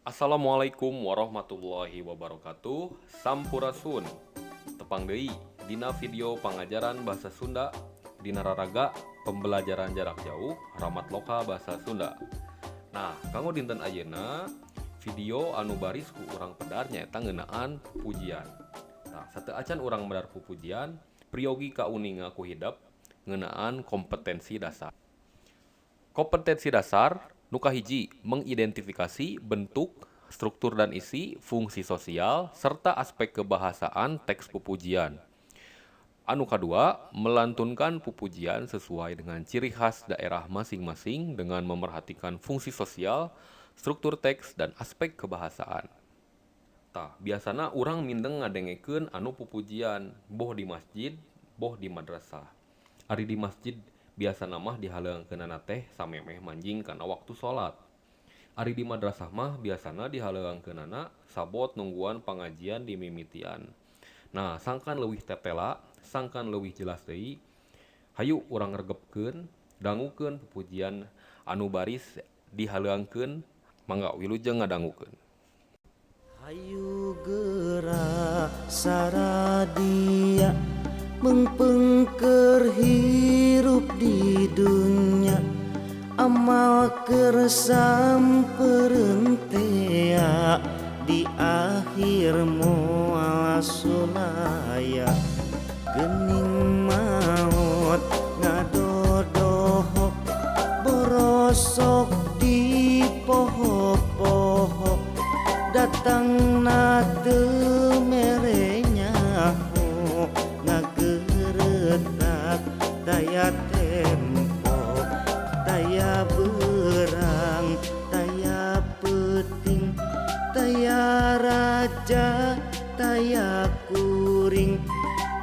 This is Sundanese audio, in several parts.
Assalamualaikum warahmatullahi wabarakatuh. Sampurasun. Tepang deui dina video pangajaran bahasa Sunda dina raraga pembelajaran jarak jauh Ramat Loka Bahasa Sunda. Nah, kanggo dinten ayeuna video anu baris ku urang pedar nyaeta ngeunaan pupujian. Nah, sateu acan urang medar pupujian, priyogi ka uninga ku hidep ngeunaan kompetensi dasar. Kompetensi dasar nu kahiji mengidentifikasi bentuk, struktur dan isi, fungsi sosial, serta aspek kebahasaan teks pupujian. Anu kadua, melantunkan pupujian sesuai dengan ciri khas daerah masing-masing dengan memerhatikan fungsi sosial, struktur teks, dan aspek kebahasaan. Tah, biasana urang mindeng ngadengekeun anu pupujian, boh di masjid, boh di madrasah. Ari di masjid biasana mah dihaleungkeunana teh samemeh manjing kana waktu salat. Ari di madrasah mah biasana dihaleungkeunana sabot nungguan pangajian di mimitian. Nah, sangkan leuwih tetela, sangkan leuwih jelas deui, hayu urang regepkeun, dangukeun pupujian anu baris dihaleungkeun, mangga wilujeng ngadangukeun. Hayu geura saradia mengpengker hirup di dunia amal keur sampereun teh di akhir moal sulaya geuning maot ngadodohok borosok di poho-poho datang na teu merenya ho ngageretak daya tempo daya berang daya peting daya raja daya kuring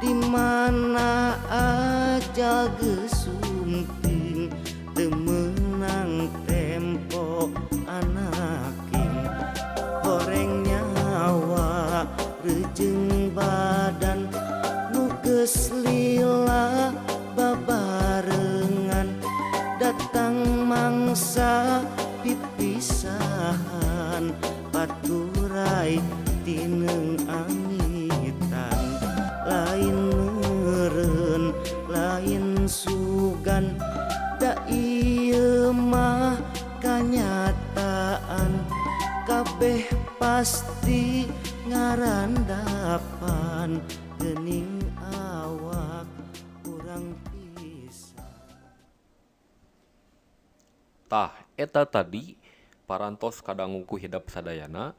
di mana aja gesumping teu meunang tempo anaking goreng nyawa rejeng badan nu geus lila babarengan datang mangsa pipisahan paturai tineng angitan lain meureun lain sugan da ieu mah kanyataan kabeh pasti ngarandapan geuning awak urang pisan. Tah, eta tadi parantos kadangu ku hidap sadayana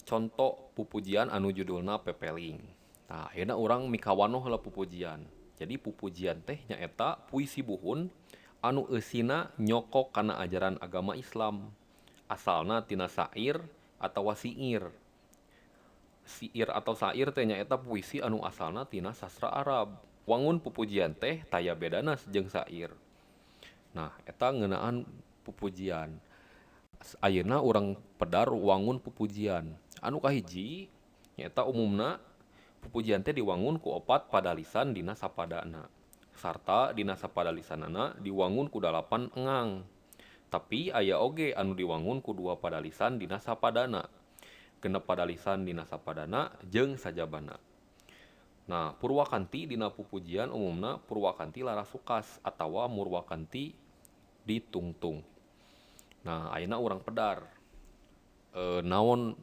contoh pupujian anu judulna pepeling. Tah, ayeuna urang mikawanoh heula pupujian. Jadi pupujian teh nyaeta puisi buhun anu eusina nyokok kana ajaran agama Islam. Asalna tina syair atawa siir. Siir atau syair teh nyaeta puisi anu asalna tina sastra Arab. Wangun pupujian teh taya bedana jeung syair. Nah, eta ngeunaan pupujian. Ayeuna urang pedar wangun pupujian. Anu kahiji nyaeta umumna pupujian teh diwangun ku opat padalisan dina sapadana. Sarta dina sapadalisanana diwangun ku 8 engang. Tapi aya oge anu diwangun ku 2 padalisan dina sapadana. Genep padalisan dina sapadana jeung sajabana. Nah, purwakanti dina pupujian umumna purwakanti larasukas atawa murwakanti ditungtung. Nah, ayeuna urang pedar. Naon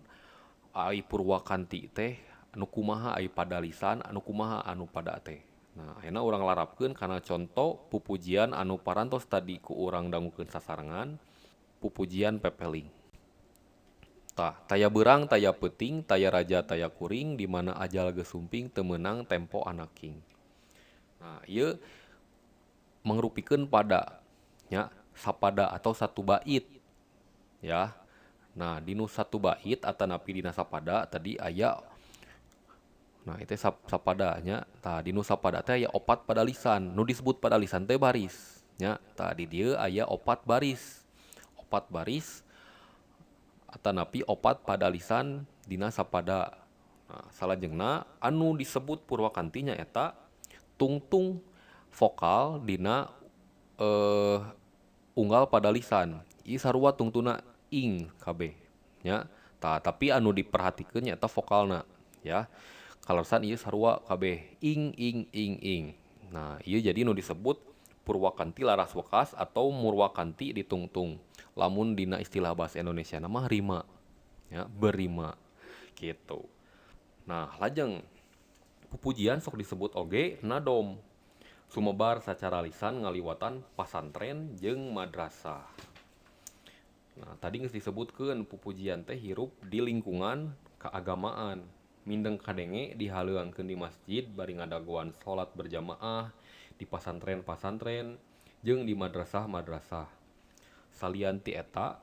ai purwakanti teh anu kumaha ai padalisan anu kumaha anu pada teh. Nah, ayeuna urang larapkeun kana conto pupujian anu parantos tadi ku urang dangukeun sasarengan, pupujian pepeling. Tah, taya beurang taya peuting, taya raja taya kuring, di mana ajal gesumping teu meunang tempo anaking. Nah, ieu mangrupikeun pada nya sapada atau satu bait ya. Nah, dinu satu bait atanapi dina sapada tadi aya. Nah, itu sapada nya. Tah, dinu sapada teh aya opat padalisan. Nu disebut padalisan teh baris nya. Tah, di dieu aya opat baris. Opat baris atanapi opat padalisan dina sapada. Nah, salajengna anu disebut purwakanti nyaeta tungtung vokal dina unggal pada lisan. Ieu sarua tungtuna ing kabeh. ya. Tapi anu diperhatikeun nyaeta vokalna ya. Kaleresan ieu sarua kabeh ing ing ing ing. Nah, ieu jadi nu disebut purwakanti laras wekas atau murwakanti ditungtung. Lamun dina istilah bahasa Indonesia nama rima ya, berima gitu. Nah, lajeng pupujian sok disebut oge nadom. Sumebar sacara lisan ngaliwatan pasantren jeung madrasah. Nah, tadi geus disebutkeun pupujian teh hirup di lingkungan keagamaan. Mindeng kadenge dihaleuangkeun di masjid bari ngadaguan salat berjamaah di pasantren-pasantren jeung di madrasah-madrasah. Salian ti eta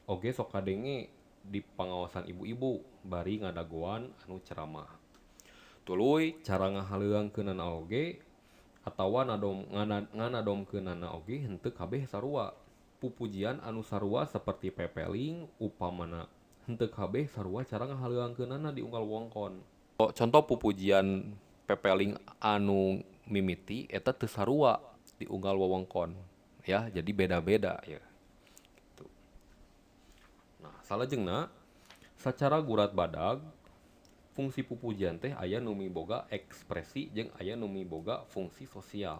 oge sok kadenge di pangaosan ibu-ibu bari ngadaguan anu ceramah. Tuluy cara ngahaleuangkeunana oge atawa nganadomkeunana oge henteu kabeh sarua. Pupujian anu sarua saperti pepeling upamana henteu kabeh sarua cara ngahaleuangkeunana di unggal wewengkon. Contoh pupujian pepeling anu mimiti eta teu sarua di unggal wewengkon ya, jadi beda-beda ya. Gitu. Nah, salajengna sacara gurat badag fungsi pupujian teh aya nu miboga ekspresi jeung aya nu miboga fungsi sosial.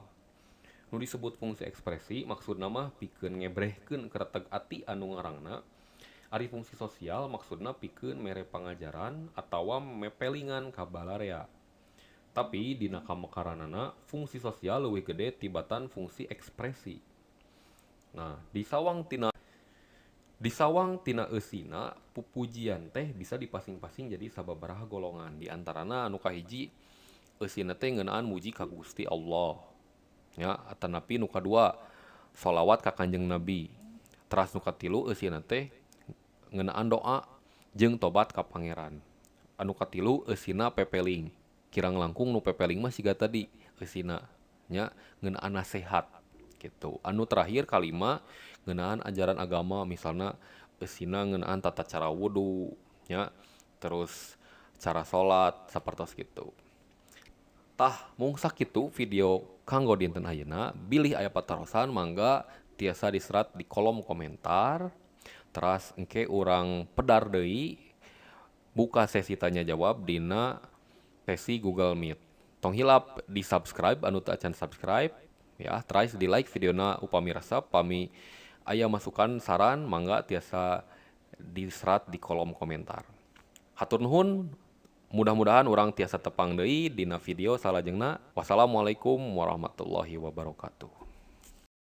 Nu disebut fungsi ekspresi maksudna mah pikeun ngebrehkeun kareteg ati anu ngarangna. Ari fungsi sosial maksudna pikeun mere pangajaran atawa mepelingan ka balarea. Tapi dina kamakaranana fungsi sosial leuwih gede tibatan fungsi ekspresi. Nah, di sawang tina eusina pupujian teh bisa dipasing-pasing jadi sababaraha golongan. Di antarana anu kahiji eusina teh ngeunaan muji ka Gusti Allah. Ya, atanapi nu kadua sholawat ka Kanjeng Nabi. Teras nu katilu eusina teh ngeunaan doa jeung tobat ka Pangeran. Anu katilu eusina pepeling. Kirang langkung nu pepeling mah siga tadi eusina nya ngeunaan nasihat gitu. Anu terakhir kalima ngeunaan ajaran agama, misalna eusina ngeunaan tata cara wudu nya, terus cara salat sapertos kitu. Tah mung sakitu video kanggo dinten ayeuna, bilih aya patarosan mangga tiasa diserat di kolom komentar. Teras engke urang pedar deui buka sesi tanya jawab dina sesi Google Meet. Tong hilap di subscribe anu teu acan subscribe ya, teras di like videona upami resep, pami aya masukan saran mangga tiasa diserat di kolom komentar. Hatur nuhun, mudah-mudahan urang tiasa tepang deui dina video salajengna. Wassalamualaikum warahmatullahi wabarakatuh.